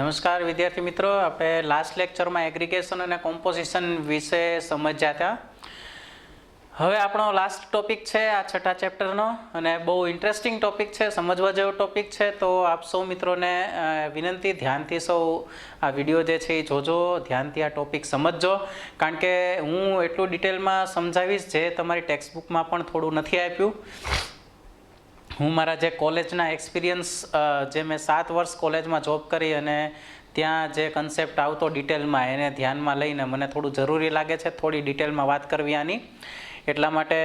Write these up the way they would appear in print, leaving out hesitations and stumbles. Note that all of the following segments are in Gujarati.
નમસ્કાર વિદ્યાર્થી મિત્રો, આપણે લાસ્ટ લેક્ચરમાં એગ્રીગેશન અને કોમ્પોઝિશન વિશે સમજ્યા હતા. હવે આપણો લાસ્ટ ટોપિક છે આ છઠ્ઠા ચેપ્ટરનો અને બહુ ઇન્ટરેસ્ટિંગ ટોપિક છે, સમજવા જેવો ટોપિક છે. તો આપ સૌ મિત્રોને વિનંતી, ધ્યાનથી સૌ આ વિડીયો જે છે એ જોજો, ધ્યાનથી આ ટોપિક સમજજો, કારણ કે હું એટલું ડિટેલમાં સમજાવીશ જે તમારી ટેક્સ્ટબુકમાં પણ થોડું નથી આપ્યું. હું મારા જે કોલેજના એક્સપિરિયન્સ, જે મેં 7 વર્ષ કોલેજમાં જોબ કરી અને ત્યાં જે કન્સેપ્ટ આવતો ડિટેલમાં, એને ધ્યાનમાં લઈને મને થોડું જરૂરી લાગે છે થોડી ડિટેલમાં વાત કરવી આની. એટલા માટે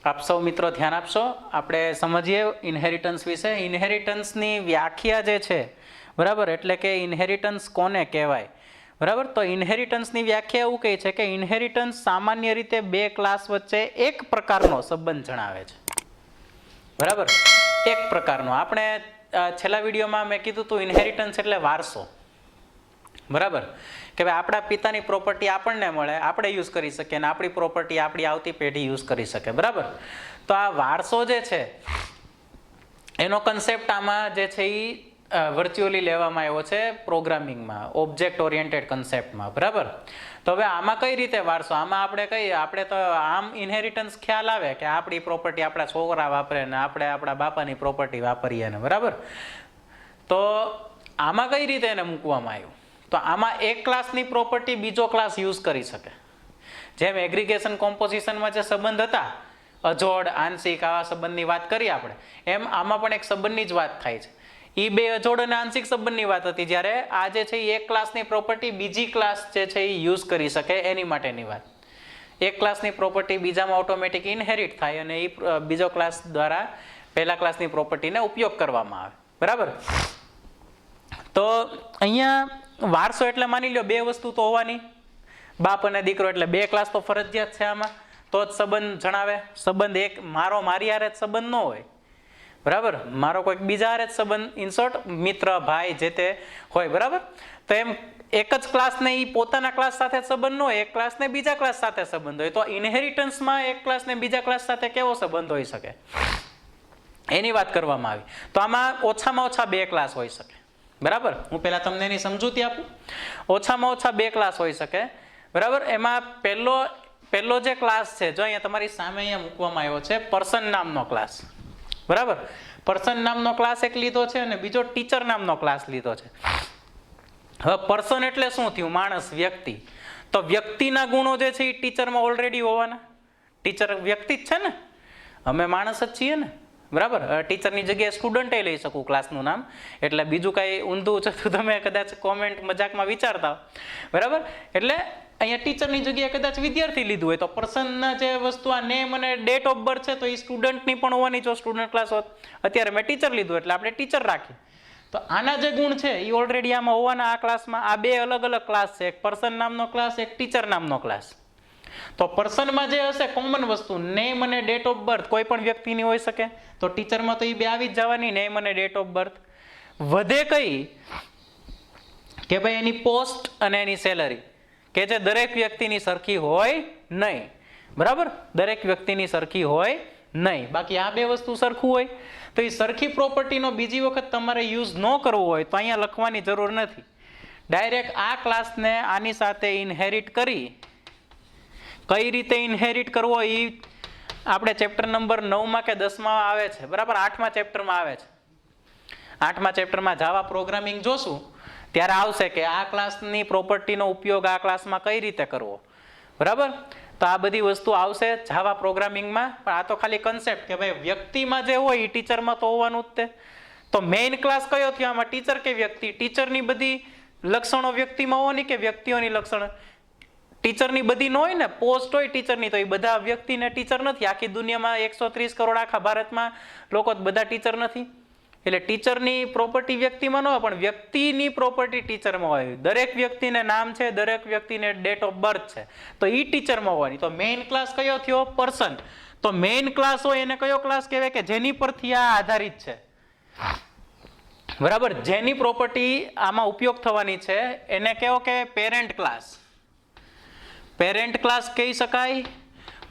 આપ સૌ મિત્રો ધ્યાન આપશો. આપણે સમજીએ ઇનહેરિટન્સ વિશે. ઇનહેરિટન્સની વ્યાખ્યા જે છે, બરાબર, એટલે કે ઇનહેરિટન્સ કોને કહેવાય, બરાબર. તો ઇનહેરિટન્સની વ્યાખ્યા એવું કહે છે કે ઇનહેરિટન્સ સામાન્ય રીતે બે ક્લાસ વચ્ચે એક પ્રકારનો સંબંધ જણાવે છે, બરાબર, એક પ્રકારનો. આપણે છેલ્લા વિડીયોમાં મેં કીધું હતું ઇનહેરિટન્સ એટલે વારસો, બરાબર, કે ભાઈ આપણા પિતાની પ્રોપર્ટી આપણને મળે, આપણે યુઝ કરી શકીએ, અને આપણી પ્રોપર્ટી આપણી આવતી પેઢી યુઝ કરી શકે, બરાબર. તો આ વારસો જે છે એનો કન્સેપ્ટ આમાં જે છે એ વર્ચ્યુઅલી લેવામાં આવ્યો છે પ્રોગ્રામિંગમાં, ઓબ્જેક્ટ ઓરિએન્ટેડ કન્સેપ્ટમાં, બરાબર. તો હવે આમાં કઈ રીતે વારસો, આમાં આપણે તો આમ ઇનહેરિટન્સ ખ્યાલ આવે કે આપણી પ્રોપર્ટી આપણા છોકરા વાપરે ને આપણે આપણા બાપાની પ્રોપર્ટી વાપરીએ ને, બરાબર. તો આમાં કઈ રીતે એને મૂકવામાં આવ્યું, તો આમાં એક ક્લાસની પ્રોપર્ટી બીજો ક્લાસ યુઝ કરી શકે. જેમ એગ્રીગેશન કોમ્પોઝિશનમાં જે સંબંધ હતા, અજોડ, આંશિક, આવા સંબંધની વાત કરી આપણે, એમ આમાં પણ એક સંબંધની જ વાત થાય છે. એ બે અજોડ અને આંશિક સંબંધની વાત હતી, જ્યારે આ જે છે એ એક ક્લાસની પ્રોપર્ટી બીજી ક્લાસ જે છે એ યુઝ કરી શકે એની માટેની વાત. એક ક્લાસની પ્રોપર્ટી બીજામાં ઓટોમેટિક ઇનહેરિટ થાય અને એ બીજો ક્લાસ દ્વારા પહેલા ક્લાસની પ્રોપર્ટીને ઉપયોગ કરવામાં આવે, બરાબર. તો અહીંયા વારસો એટલે માની લો બે વસ્તુ તો હોવાની, બાપ અને દીકરો, એટલે બે ક્લાસ તો ફરજિયાત છે આમાં, તો જ સંબંધ જણાવે. સંબંધ એક મારી હારે જ સંબંધ ન હોય, બરાબર, મારો કોઈક બીજા હારે જ સંબંધ, ઇન શોર્ટ મિત્ર, ભાઈ જે તે હોય, બરાબર. તો એમ એક જ ક્લાસને એ પોતાના ક્લાસ સાથે સંબંધ ન હોય, એક ક્લાસને બીજા ક્લાસ સાથે સંબંધ હોય. તો ઇનહેરિટન્સમાં એક ક્લાસને બીજા ક્લાસ સાથે કેવો સંબંધ હોઈ શકે એની વાત કરવામાં આવી. તો આમાં ઓછામાં ઓછા બે ક્લાસ હોઈ શકે, બરાબર. હું પહેલા તમને એની સમજૂતી આપું. ઓછામાં ઓછા બે ક્લાસ હોઈ શકે, બરાબર. એમાં પહેલો જે ક્લાસ છે, જો અહીંયા તમારી સામે અહીંયા મૂકવામાં આવ્યો છે, પર્સન નામનો ક્લાસ, બરાબર. પર્સન નામનો ક્લાસ એક લીધો છે અને બીજો ટીચર નામનો ક્લાસ લીધો છે. હવે પર્સન એટલે શું થયું, માણસ, વ્યક્તિ. તો વ્યક્તિના ગુણો જે છે એ ટીચરમાં ઓલરેડી હોવાના. ટીચર વ્યક્તિ જ છે ને, અમે માણસ જ છીએ ને, બરાબર. ટીચરની જગ્યાએ સ્ટુડન્ટે લઈ શકું ક્લાસનું નામ, એટલે બીજું કાંઈ ઊંધું છે તમે કદાચ કોમેન્ટ મજાકમાં વિચારતા હો, બરાબર. એટલે અહીંયા ટીચરની જગ્યાએ કદાચ વિદ્યાર્થી લીધું હોય તો પર્સનના જે વસ્તુ આ નેમ અને ડેટ ઓફ બર્થ છે તો એ સ્ટુડન્ટની પણ હોવાની, જો સ્ટુડન્ટ ક્લાસ હોત. અત્યારે મેં ટીચર લીધું એટલે આપણે ટીચર રાખીએ. તો આના જે ગુણ છે એ ઓલરેડી આમાં હોવાના આ ક્લાસમાં. આ બે અલગ અલગ ક્લાસ છે, એક પર્સન નામનો ક્લાસ, એક ટીચર નામનો ક્લાસ. તો પર્સનમાં જે હશે કોમન વસ્તુ, નેમ અને ડેટ ઓફ બર્થ, કોઈ પણ વ્યક્તિની હોઈ શકે. તો ટીચરમાં તો એ બે આવી જ જવાની, નેમ અને ડેટ ઓફ બર્થ. વધે કઈ કે ભાઈ એની પોસ્ટ અને એની સેલરી, કે જે દરેક વ્યક્તિની સરખી હોય નહીં, બરાબર. દરેક વ્યક્તિની સરખી હોય નહીં. બાકી આ બે વસ્તુ સરખું હોય. તો એ સરખી પ્રોપર્ટીનો બીજી વખત તમારે યુઝ ન કરવો હોય તો અહીંયા લખવાની જરૂર નથી. ડાયરેક્ટ આ ક્લાસને આની સાથે ઇનહેરિટ કરી, કઈ રીતે ઇનહેરિટ કરવો એ આપણે ચેપ્ટર નંબર 9માં કે 10માં આવે છે, બરાબર. 8મા ચેપ્ટરમાં આવે છે. 8મા ચેપ્ટરમાં જાવા પ્રોગ્રામિંગ જોશું ત્યારે આવશે કે આ ક્લાસની પ્રોપર્ટીનો ઉપયોગ આ ક્લાસમાં કઈ રીતે કરવો, બરાબર. તો આ બધી વસ્તુ આવશે જાવા પ્રોગ્રામિંગમાં. પણ આ તો ખાલી કન્સેપ્ટ કે ભાઈ વ્યક્તિમાં જે હોય એ ટીચરમાં તો હોવાનું જ તે. તો મેઇન ક્લાસ કયો થયો આમાં, ટીચર કે વ્યક્તિ? ટીચરની બધી લક્ષણો વ્યક્તિમાં હોવાની કે વ્યક્તિઓની લક્ષણ ટીચરની બધી ન હોય ને. પોસ્ટ હોય ટીચરની તો એ બધા વ્યક્તિને ટીચર નથી. આખી દુનિયામાં 130 કરોડ આખા ભારતમાં લોકો બધા ટીચર નથી. એટલે ટીચરની પ્રોપર્ટી વ્યક્તિમાં ન હોય, પણ વ્યક્તિની પ્રોપર્ટી ટીચરમાં હોય. દરેક વ્યક્તિને નામ છે, દરેક વ્યક્તિને ડેટ ઓફ બર્થ છે, તો એ ટીચરમાં હોવાની. તો મેઇન ક્લાસ કયો થયો? પર્સન. તો મેઇન ક્લાસ હોય એને કયો ક્લાસ કહેવાય કે જેની પરથી આ આધારિત છે, બરાબર. જેની પ્રોપર્ટી આમાં ઉપયોગ થવાની છે એને કહેવો કે પેરેન્ટ ક્લાસ. પેરેન્ટ ક્લાસ કહી શકાય.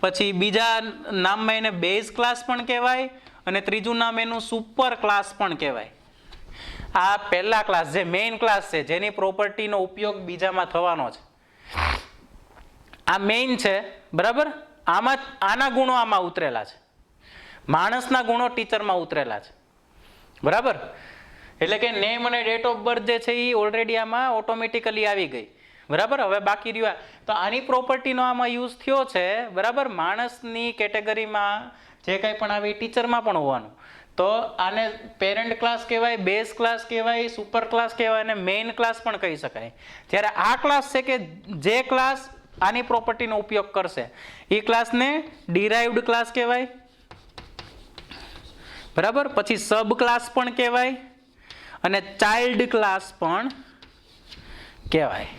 પછી બીજા નામમાં એને બેઝ ક્લાસ પણ કહેવાય અને ત્રીજું નામ એનું સુપર ક્લાસ પણ કહેવાય. આ પહેલા ક્લાસ જે મેઇન ક્લાસ છે, જેની પ્રોપર્ટીનો ઉપયોગ બીજામાં થવાનો છે, આ મેઇન છે, બરાબર. આમાં આના ગુણો આમાં ઉતરેલા છે, માણસના ગુણો ટીચરમાં ઉતરેલા છે, બરાબર. એટલે કે નેમ અને ડેટ ઓફ બર્થ જે છે એ ઓલરેડી આમાં ઓટોમેટિકલી આવી ગઈ, બરાબર. હવે બાકી રહ્યા તો આની પ્રોપર્ટીનો આમાં યુઝ થયો છે, બરાબર. માણસની કેટેગરીમાં જે કંઈ પણ આવે ટીચરમાં પણ હોવાનું. તો આને પેરેન્ટ ક્લાસ કહેવાય, બેઝ ક્લાસ કહેવાય, સુપર ક્લાસ કહેવાય અને મેઇન ક્લાસ પણ કહી શકાય. જ્યારે આ ક્લાસ છે કે જે ક્લાસ આની પ્રોપર્ટીનો ઉપયોગ કરશે એ ક્લાસને ડિરાઇવ્ડ ક્લાસ કહેવાય, બરાબર. પછી સબ ક્લાસ પણ કહેવાય અને ચાઇલ્ડ ક્લાસ પણ કહેવાય.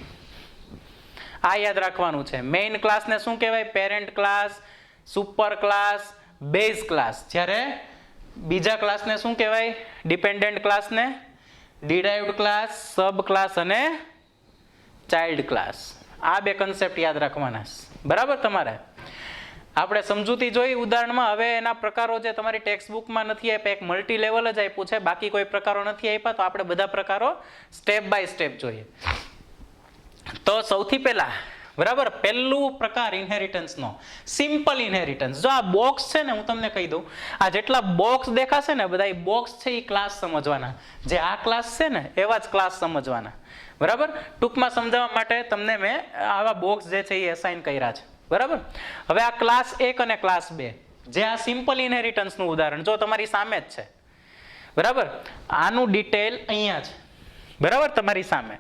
આ યાદ રાખવાનું છે. મેઇન ક્લાસને શું કહેવાય? Parent class, super class, base class. જ્યારે બીજા ક્લાસને શું કહેવાય? ડિપેન્ડન્ટ ક્લાસને ડિરાઇવ્ડ ક્લાસ, સબ ક્લાસ અને ચાઇલ્ડ ક્લાસ. આ બે કન્સેપ્ટ યાદ રાખવાના છે, બરાબર. તમારે આપણે સમજૂતી જોઈ ઉદાહરણમાં. હવે એના પ્રકારો જે તમારી ટેક્સ્ટ બુકમાં નથી આપ્યા, એક મલ્ટી લેવલ જ આપ્યું છે, બાકી કોઈ પ્રકારો નથી આપ્યા. તો આપણે બધા પ્રકારો સ્ટેપ બાય સ્ટેપ જોઈએ. તો સૌથી પહેલા, બરાબર, પહેલું પ્રકાર ઇનહેરિટન્સનો સિમ્પલ ઇનહેરિટન્સ. જો આ બોક્સ છે ને, હું તમને કહી દઉં, આ જેટલા બોક્સ દેખાશે ને બધા, એ બોક્સ છે એ ક્લાસ સમજવાના. જે આ ક્લાસ છે ને એવા જ ક્લાસ સમજવાના, બરાબર. ટૂંકમાં સમજાવવા માટે તમને મેં આવા બોક્સ જે છે એ અસાઇન કર્યા છે, બરાબર. હવે આ ક્લાસ 1 અને ક્લાસ 2, જે આ સિમ્પલ ઇનહેરિટન્સનું ઉદાહરણ જો તમારી સામે જ છે, બરાબર. આનું ડિટેલ અહીંયા છે, બરાબર, તમારી સામે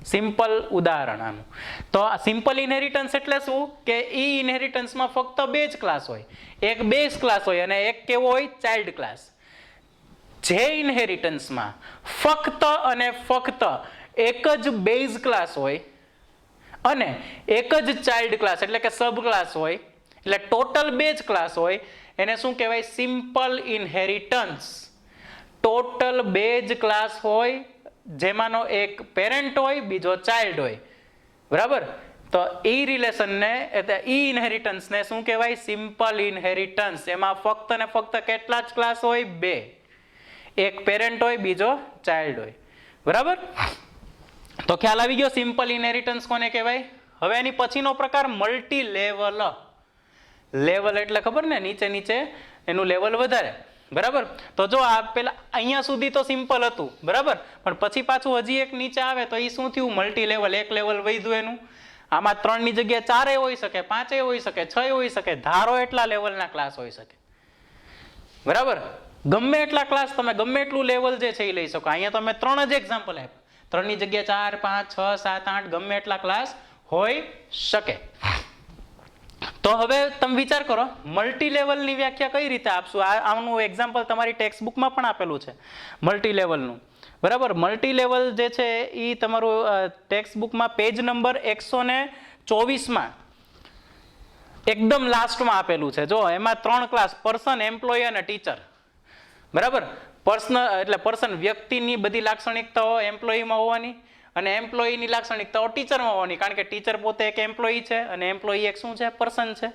સિમ્પલ ઉદાહરણ આનું. તો આ સિમ્પલ ઇનહેરિટન્સ એટલે શું? કે ઈ ઇનહેરિટન્સમાં ફક્ત બે જ ક્લાસ હોય, એક બેઝ ક્લાસ હોય અને એક કેવો હોય? Child class. જે ઇનહેરિટન્સમાં ફક્ત અને ફક્ત એક જ બેઝ ક્લાસ હોય અને એક જ ચાઇલ્ડ ક્લાસ એટલે કે સબ ક્લાસ હોય, એટલે ટોટલ બે જ ક્લાસ હોય, એને શું કહેવાય? Simple inheritance. ટોટલ બે જ ક્લાસ હોય, જેમાંનો એક પેરેન્ટ હોય, બીજો ચાઇલ્ડ હોય, બરાબર. તો ઈ રિલેશનને એટલે ઈ ઇનહેરિટન્સને શું કહેવાય? Simple inheritance. એમાં ફક્ત ને ફક્ત કેટલા જ ક્લાસ હોય? બે. એક પેરેન્ટ હોય, બીજો ચાઇલ્ડ હોય, બરાબર. તો ખ્યાલ આવી ગયો સિમ્પલ ઇનહેરિટન્સ કોને કહેવાય. હવે એની પછીનો પ્રકાર મલ્ટી લેવલ. લેવલ એટલે ખબર ને, નીચે નીચે એનું લેવલ વધારે, બરાબર. તો જો આ પેલા અહીંયા સુધી તો સિમ્પલ હતું, બરાબર, પણ પછી પાછું હજી એક નીચે આવે તો એ શું થયું? Multi level. એક લેવલ વધ્યું એનું. આમાં 3 ની જગ્યાએ 4 હોઈ શકે, 5 હોઈ શકે, 6 હોઈ શકે, ધારો એટલા લેવલના ક્લાસ હોઈ શકે, બરાબર. ગમે એટલા ક્લાસ તમે ગમે એટલું લેવલ જે છે એ લઈ શકો. અહીંયા તો મેં 3 જ એક્ઝામ્પલ આપ્યા. 3 ની જગ્યાએ 4, 5, 6, 7, 8 ગમે એટલા ક્લાસ હોઈ શકે. તો હવે તમે વિચાર કરો, મલ્ટી લેવલની વ્યાખ્યા કઈ રીતે આપશું? આનું એક્ઝામ્પલ તમારી ટેક્સ્ટ બુકમાં પણ આપેલું છે મલ્ટી લેવલનું, બરાબર. મલ્ટી લેવલ જે છે એ તમારું ટેક્સ્ટ બુકમાં પેજ નંબર 124માં એકદમ લાસ્ટમાં આપેલું છે. જો એમાં 3 ક્લાસ: પર્સન, એમ્પ્લોય અને ટીચર, બરાબર. પર્સન એટલે પર્સન વ્યક્તિની બધી લાક્ષણિકતાઓ એમ્પ્લોયીમાં હોવાની અને એમ્પ્લોયીની લાક્ષણિકતાઓ ટીચરમાં હોવાની, કારણ કે ટીચર પોતે એક એમ્પ્લોયી છે અને એમ્પ્લોયી એક શું છે? પર્સન છે,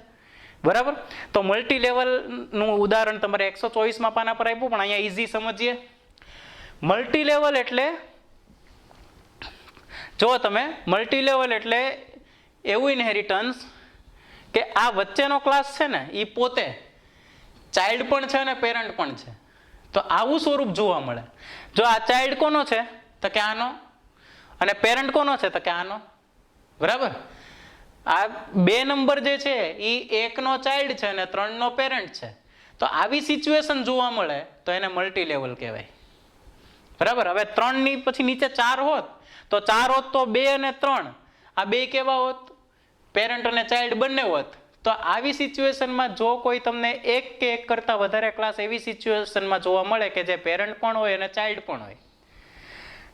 બરાબર. તો મલ્ટી લેવલનું ઉદાહરણ તમારે 124માં પાના પર આપ્યું, પણ અહીંયા ઈઝી સમજીએ. મલ્ટી લેવલ એટલે જો તમે મલ્ટી લેવલ એટલે એવું ઇનહેરિટન્સ કે આ વચ્ચેનો ક્લાસ છે ને એ પોતે ચાઇલ્ડ પણ છે અને પેરેન્ટ પણ છે. તો આવું સ્વરૂપ જોવા મળે. જો આ ચાઇલ્ડ કોનો છે? તો કે આનો. અને પેરેન્ટ કોનો છે? તો કે આનો, બરાબર. આ 2 નંબર જે છે એ 1 નો ચાઇલ્ડ છે અને 3 નો પેરેન્ટ છે. તો આવી સિચ્યુએશન જોવા મળે તો એને મલ્ટી લેવલ કહેવાય, બરાબર. હવે 3 ની પછી નીચે 4 હોત તો 4 હોત તો 2 અને 3 આ બે કેવા હોત? પેરેન્ટ અને ચાઇલ્ડ બંને હોત. તો આવી સિચ્યુએશનમાં જો કોઈ તમને એક કે એક કરતા વધારે ક્લાસ એવી સિચ્યુએશનમાં જોવા મળે કે જે પેરેન્ટ પણ હોય અને ચાઇલ્ડ પણ હોય,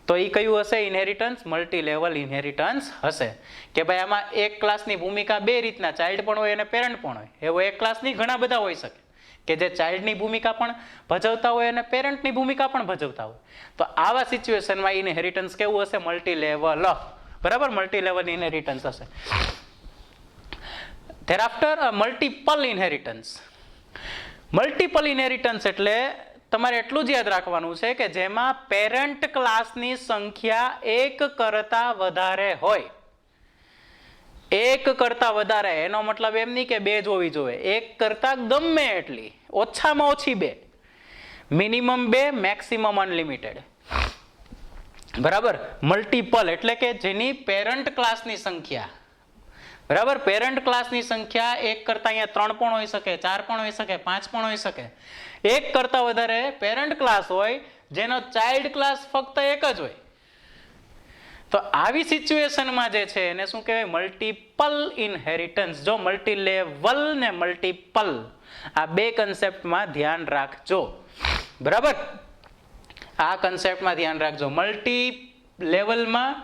તો એ કયું હશે? ઇનહેરિટન્સ મલ્ટી લેવલ ઇનહેરિટન્સ હશે. કે ભાઈ આમાં એક ક્લાસની ભૂમિકા બે રીતના, ચાઇલ્ડ પણ હોય અને પેરેન્ટ પણ હોય. એવો એક ક્લાસની ઘણા બધા હોઈ શકે કે જે ચાઇલ્ડની ભૂમિકા પણ ભજવતા હોય અને પેરેન્ટની ભૂમિકા પણ ભજવતા હોય. તો આવા સિચ્યુએશનમાં ઇનહેરિટન્સ કેવું હશે? મલ્ટી લેવલ, બરાબર. મલ્ટી લેવલ ઇનહેરિટન્સ હશે. thereafter multiple inheritance. Multiple inheritance એટલે તમારે એટલું જ યાદ રાખવાનું છે કે જેમાં પેરેન્ટ ક્લાસની સંખ્યા એક કરતા વધારે હોય, એક કરતા વધારે, એનો મતલબ એમ નહીં કે બે જ હોવી જોઈએ, એક કરતા ગમે એટલી, ઓછામાં ઓછી બે, મિનિમમ બે, મેક્સિમમ અનલિમિટેડ, બરાબર. મલ્ટીપલ એટલે કે જેની પેરેન્ટ ક્લાસની સંખ્યા, બરાબર, પેરેન્ટ ક્લાસની સંખ્યા એક કરતા અહીંયા 3 પણ હોઈ શકે, 4 પણ હોઈ શકે, 5 પણ હોઈ શકે, એક કરતા વધારે પેરેન્ટ ક્લાસ હોય જેનો ચાઇલ્ડ ક્લાસ ફક્ત એક જ હોય. તો આવી સિચ્યુએશનમાં જે છે એને શું કહેવાય? Multiple inheritance. જો મલ્ટી લેવલ ને મલ્ટીપલ આ બે કન્સેપ્ટમાં ધ્યાન રાખજો, બરાબર. આ કન્સેપ્ટમાં ધ્યાન રાખજો. મલ્ટી લેવલમાં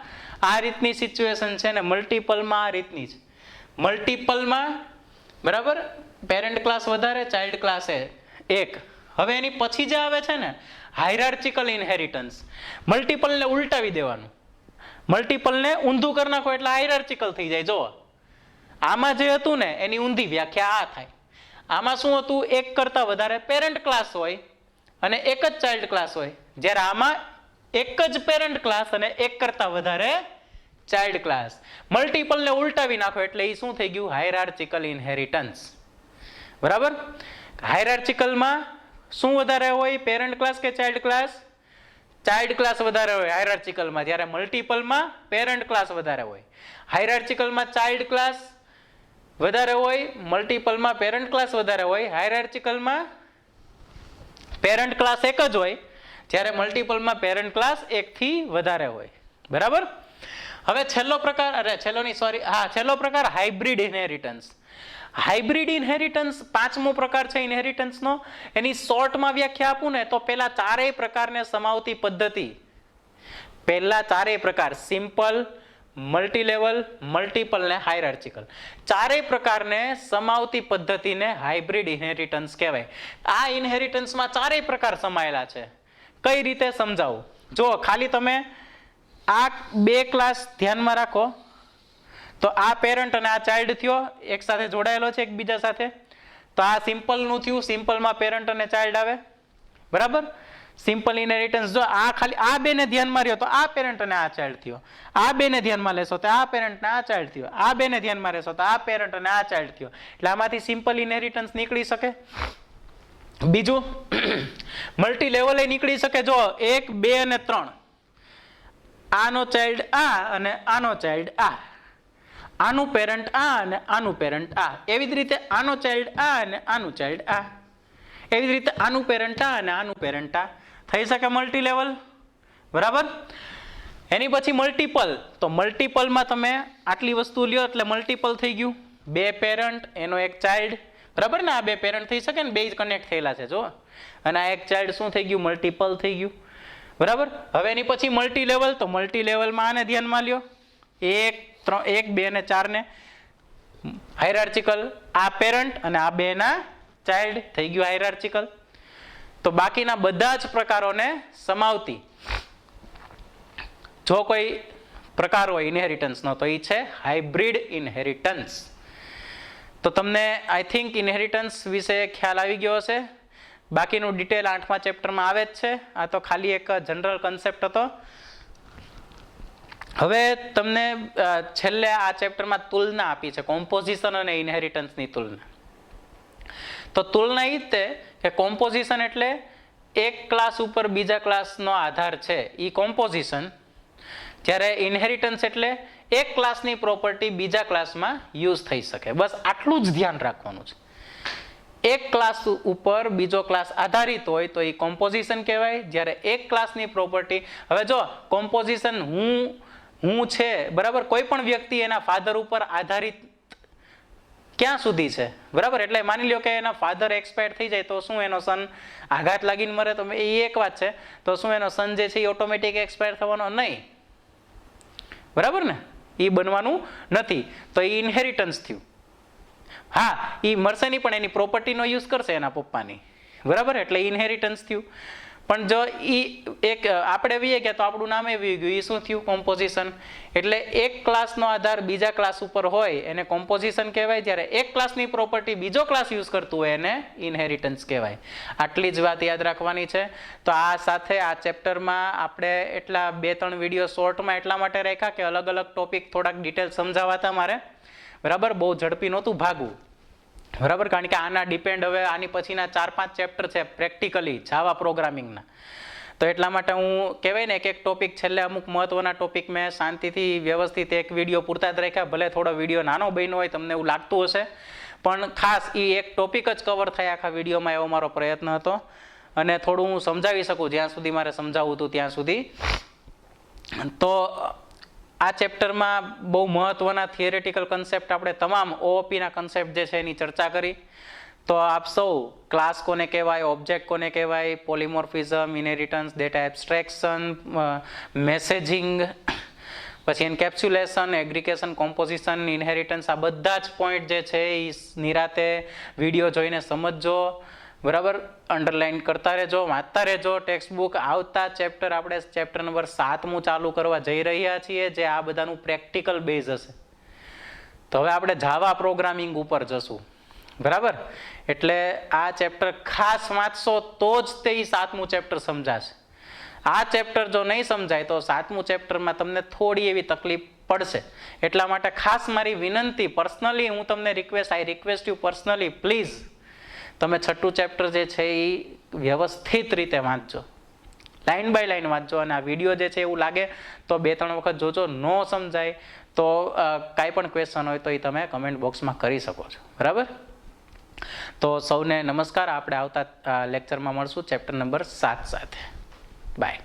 આ રીતની સિચ્યુએશન છે ને મલ્ટીપલમાં આ રીતની છે. મલ્ટીપલમાં બરાબર પેરેન્ટ ક્લાસ વધારે, ચાઇલ્ડ ક્લાસ એક. હવે એની પછી જે આવે છે ને હાયરાર્ચિકલ ઇનહેરિટન્સ, મલ્ટીપલને ઉલટાવી દેવાનું, મલ્ટીપલને ઊંધું કરી નાખો એટલે હાયરાર્ચિકલ થઈ જાય. જો આમાં જે હતું ને એની ઊંધી વ્યાખ્યા આ થાય. આમાં શું હતું? એક કરતા વધારે પેરેન્ટ ક્લાસ હોય અને એક જ ચાઇલ્ડ ક્લાસ હોય, જ્યારે આમાં એક જ પેરેન્ટ ક્લાસ અને એક કરતા વધારે ચાઇલ્ડ ક્લાસ. મલ્ટીપલને ઉલટાવી નાખો એટલે એ શું થઈ ગયું? હાયરાર્ચિકલ ઇનહેરિટન્સ, બરાબર. હાયરાર્ચિકલમાં શું વધારે હોય? પેરેન્ટ ક્લાસ કે ચાઇલ્ડ ક્લાસ? ચાઇલ્ડ ક્લાસ વધારે હોય હાયરાર્ચિકલમાં, જ્યારે મલ્ટીપલમાં પેરેન્ટ ક્લાસ વધારે હોય. હાયરાર્ચિકલમાં ચાઇલ્ડ ક્લાસ વધારે હોય, મલ્ટીપલમાં પેરેન્ટ ક્લાસ વધારે હોય. હાયરાર્ચિકલમાં પેરેન્ટ ક્લાસ એક જ હોય, જ્યારે મલ્ટીપલમાં પેરેન્ટ ક્લાસ એકથી વધારે હોય, બરાબર. હવે છેલ્લો પ્રકાર, છેલ્લો પ્રકાર હાઇબ્રિડ ઇનહેરિટન્સ. હાઇબ્રિડ ઇનહેરિટન્સ પાંચમો પ્રકાર છે ઇનહેરિટન્સનો. એની શોર્ટમાં વ્યાખ્યા આપું ને તો પેલા ચારેય પ્રકારને સમાવતી પદ્ધતિ, પહેલા ચારેય પ્રકાર સિમ્પલ, મલ્ટીલેવલ, મલ્ટીપલ ને હાયરાર્ચિકલ, ચારેય પ્રકારને સમાવતી પદ્ધતિને હાઇબ્રિડ ઇનહેરિટન્સ કહેવાય. આ ઇનહેરિટન્સમાં ચારેય પ્રકાર સમાયેલા છે. કઈ રીતે સમજાવું? જો ખાલી તમે આ બે ક્લાસ ધ્યાનમાં રાખો તો આ પેરેન્ટ અને આ ચાઇલ્ડ થયો, એક સાથે જોડાયેલો છે એકબીજા સાથે. તો આ સિમ્પલનું થયું, સિમ્પલમાં પેરેન્ટ અને ચાઇલ્ડ આવે, બરાબર. Simple inheritance. જો આ ખાલી આ બેને ધ્યાનમાં રહ્યો તો આ પેરેન્ટ અને આ ચાઇલ્ડ થયો. આ બેને ધ્યાનમાં લેશો તો આ પેરેન્ટ ને આ ચાઇલ્ડ થયો. આ બેને ધ્યાનમાં લેશો તો આ પેરેન્ટ અને આ ચાઇલ્ડ થયો. એટલે આમાંથી સિમ્પલ ઇનહેરિટન્સ નીકળી શકે. બીજું મલ્ટી લેવલે નીકળી શકે. જો 1, 2 અને 3, આનો ચાઇલ્ડ આ અને આનો ચાઇલ્ડ આ, આનું પેરેન્ટ આ અને આનું પેરેન્ટ આ, એવી જ રીતે આનો ચાઇલ્ડ આ અને આનું ચાઇલ્ડ આ, એવી જ રીતે આનું પેરેન્ટ આ અને આનું પેરેન્ટ આ. થઈ શકે મલ્ટી લેવલ, બરાબર. એની પછી મલ્ટીપલ. તો મલ્ટીપલમાં તમે આટલી વસ્તુ લ્યો એટલે મલ્ટીપલ થઈ ગયું. બે પેરેન્ટ એનો એક ચાઇલ્ડ, બરાબર ને. આ બે પેરેન્ટ થઈ શકે ને, બે જ કનેક્ટ થયેલા છે જો. અને આ એક ચાઇલ્ડ શું થઈ ગયું? મલ્ટીપલ થઈ ગયું, બરાબર. હવે એની પછી મલ્ટી લેવલ. તો મલ્ટી લેવલમાં આને ધ્યાનમાં લ્યો, 1, 2 અને 4 ને હાયરાર્ચિકલ, આ પેરેન્ટ અને આ બેના ચાઇલ્ડ થઈ ગયું હાયરાર્ચિકલ. તો બાકીના બધા જ પ્રકારોને સમાવતી જો કોઈ પ્રકાર હોય ઇનહેરિટન્સનો તો એ છે હાઇબ્રિડ ઇનહેરિટન્સ. તો તમને આઈ થિંક ઇનહેરિટન્સ વિશે ખ્યાલ આવી ગયો હશે. બાકીનું ડિટેલ 8મા ચેપ્ટરમાં આવે જ છે. આ તો ખાલી એક જનરલ કન્સેપ્ટ હતો. હવે તમને છેલ્લે આ ચેપ્ટરમાં તુલના આપી છે, કોમ્પોઝિશન અને ઇનહેરિટન્સની તુલના. તો તુલના એ જ તે કે કોમ્પોઝિશન એટલે એક ક્લાસ ઉપર બીજા ક્લાસનો આધાર છે, એ કોમ્પોઝિશન. જ્યારે ઇનહેરિટન્સ એટલે એક ક્લાસની પ્રોપર્ટી બીજા ક્લાસમાં યુઝ થઈ શકે. બસ આટલું જ ધ્યાન રાખવાનું છે. એક ક્લાસ ઉપર બીજો ક્લાસ આધારિત હોય તો એ કોમ્પોઝિશન કહેવાય. જ્યારે એક ક્લાસની પ્રોપર્ટી, હવે જો કોમ્પોઝિશન હું છે, બરાબર, કોઈ પણ વ્યક્તિ એના ફાધર ઉપર આધારિત ક્યાં સુધી છે, બરાબર. એટલે માની લ્યો કે એના ફાધર એક્સપાયર થઈ જાય તો શું એનો સન આઘાત લાગીને મરે? તો એ એક વાત છે. તો શું એનો સન જે છે એ ઓટોમેટિક એક્સપાયર થવાનો? નહીં, બરાબર ને. એ બનવાનું નથી. તો એ ઇનહેરિટન્સ થયું. હા, એ મરશે નહીં પણ એની પ્રોપર્ટીનો યુઝ કરશે એના પપ્પાની, બરાબર. એટલે ઇનહેરિટન્સ થયું. પણ જો ઈ એક આપણે વીએ ગયા તો આપણું નામે વી ગયું. એ શું થયું? કોમ્પોઝિશન. એટલે એક ક્લાસનો આધાર બીજા ક્લાસ ઉપર હોય એને કોમ્પોઝિશન કહેવાય, જ્યારે એક ક્લાસની પ્રોપર્ટી બીજો ક્લાસ યુઝ કરતું હોય એને ઇનહેરિટન્સ કહેવાય. આટલી જ વાત યાદ રાખવાની છે. તો આ સાથે આ ચેપ્ટરમાં આપણે એટલા 2-3 વિડીયો શોર્ટમાં એટલા માટે રાખ્યા કે અલગ અલગ ટોપિક થોડાક ડિટેલ સમજાવાતા મારે, બરાબર? બહુ ઝડપી નહોતું ભાગવું, બરાબર? કારણ કે આના ડિપેન્ડ હવે આની પછીના 4-5 ચેપ્ટર છે પ્રેક્ટિકલી જાવા પ્રોગ્રામિંગના. તો એટલા માટે હું કહેવાય ને એક ટોપિક છેલ્લે અમુક મહત્વના ટોપિક મેં શાંતિથી વ્યવસ્થિત એક વિડીયો પૂરતા જ રાખ્યા. ભલે થોડો વિડીયો નાનો બન્યો હોય, તમને એવું લાગતું હશે, પણ ખાસ એ એક ટોપિક જ કવર થાય આખા વિડીયોમાં એવો મારો પ્રયત્ન હતો. અને થોડું હું સમજાવી શકું જ્યાં સુધી મારે સમજાવવું હતું ત્યાં સુધી. તો આ ચેપ્ટરમાં બહુ મહત્વના થિયરેટિકલ કન્સેપ્ટ આપણે તમામ ઓઓપીના કન્સેપ્ટ જે છે એની ચર્ચા કરી. તો આપ સૌ ક્લાસ કોને કહેવાય, ઓબ્જેક્ટ કોને કહેવાય, polymorphism, inheritance, data abstraction, messaging, પછી એન્કેપ્સ્યુલેશન, એગ્રીગેશન, કોમ્પોઝિશન, ઇનહેરિટન્સ, આ બધા જ પોઈન્ટ જે છે એ નિરાતે વિડીયો જોઈને સમજજો, બરાબર? અંડરલાઇન કરતા રહેજો, વાંચતા રહેજો ટેક્સ્ટ બુક. આવતા ચેપ્ટર આપણે ચેપ્ટર નંબર 7મું ચાલુ કરવા જઈ રહ્યા છીએ, જે આ બધાનું પ્રેક્ટિકલ બેઝ હશે. તો હવે આપણે જાવા પ્રોગ્રામિંગ ઉપર જશું, બરાબર? એટલે આ ચેપ્ટર ખાસ વાંચશો તો જ તે 7મું ચેપ્ટર સમજાશે. આ ચેપ્ટર જો નહીં સમજાય તો 7મું ચેપ્ટરમાં તમને થોડી એવી તકલીફ પડશે. એટલા માટે ખાસ મારી વિનંતી, પર્સનલી હું તમને I request you personally, please તમે 6મું ચેપ્ટર જે છે એ વ્યવસ્થિત રીતે વાંચજો, લાઈન બાય લાઈન વાંચજો. અને આ વિડીયો જે છે એવું લાગે તો 2-3 વખત જોજો. ન સમજાય તો કાંઈ પણ ક્વેશ્ચન હોય તો એ તમે કમેન્ટ બોક્સમાં કરી શકો છો, બરાબર? તો સૌને નમસ્કાર. આપણે આવતા લેક્ચરમાં મળશું ચેપ્ટર નંબર 7 સાથે. બાય.